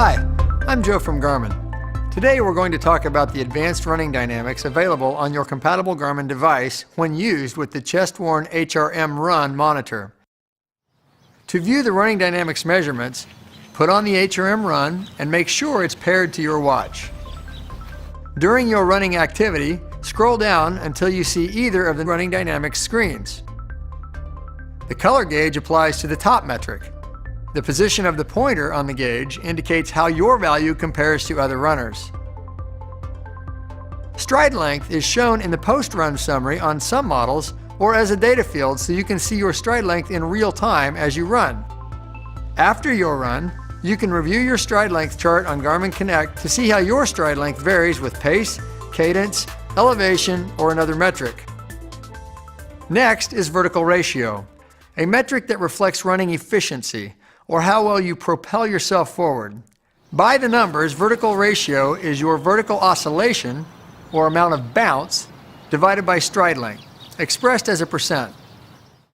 Hi, I'm Joe from Garmin. Today we're going to talk about the advanced running dynamics available on your compatible Garmin device when used with the chest-worn HRM Run monitor. To view the running dynamics measurements, put on the HRM Run and make sure it's paired to your watch. During your running activity, scroll down until you see either of the running dynamics screens. The color gauge applies to the top metric. The position of the pointer on the gauge indicates how your value compares to other runners. Stride length is shown in the post-run summary on some models or as a data field so you can see your stride length in real time as you run. After your run, you can review your stride length chart on Garmin Connect to see how your stride length varies with pace, cadence, elevation, or another metric. Next is vertical ratio, a metric that reflects running efficiency, or how well you propel yourself forward. By the numbers, vertical ratio is your vertical oscillation, or amount of bounce, divided by stride length, expressed as a percent.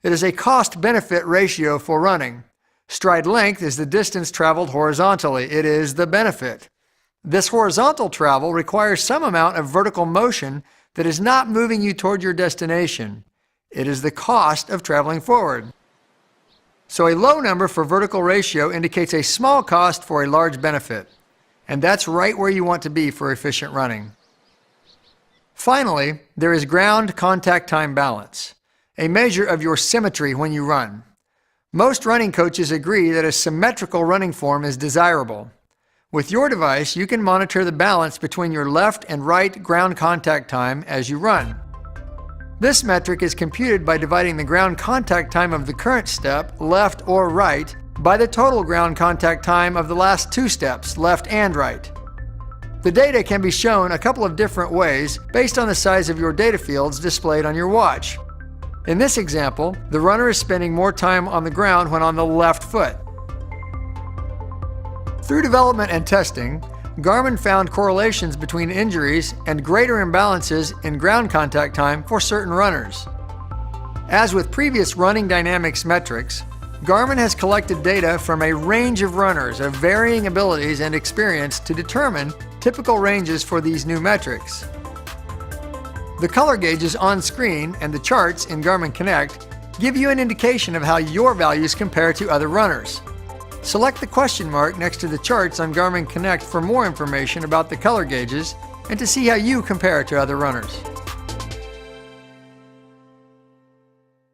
It is a cost-benefit ratio for running. Stride length is the distance traveled horizontally. It is the benefit. This horizontal travel requires some amount of vertical motion that is not moving you toward your destination. It is the cost of traveling forward. So a low number for vertical ratio indicates a small cost for a large benefit. And that's right where you want to be for efficient running. Finally, there is ground contact time balance, a measure of your symmetry when you run. Most running coaches agree that a symmetrical running form is desirable. With your device, you can monitor the balance between your left and right ground contact time as you run. This metric is computed by dividing the ground contact time of the current step, left or right, by the total ground contact time of the last two steps, left and right. The data can be shown a couple of different ways based on the size of your data fields displayed on your watch. In this example, the runner is spending more time on the ground when on the left foot. Through development and testing, Garmin found correlations between injuries and greater imbalances in ground contact time for certain runners. As with previous running dynamics metrics, Garmin has collected data from a range of runners of varying abilities and experience to determine typical ranges for these new metrics. The color gauges on screen and the charts in Garmin Connect give you an indication of how your values compare to other runners. Select the question mark next to the charts on Garmin Connect for more information about the color gauges and to see how you compare to other runners.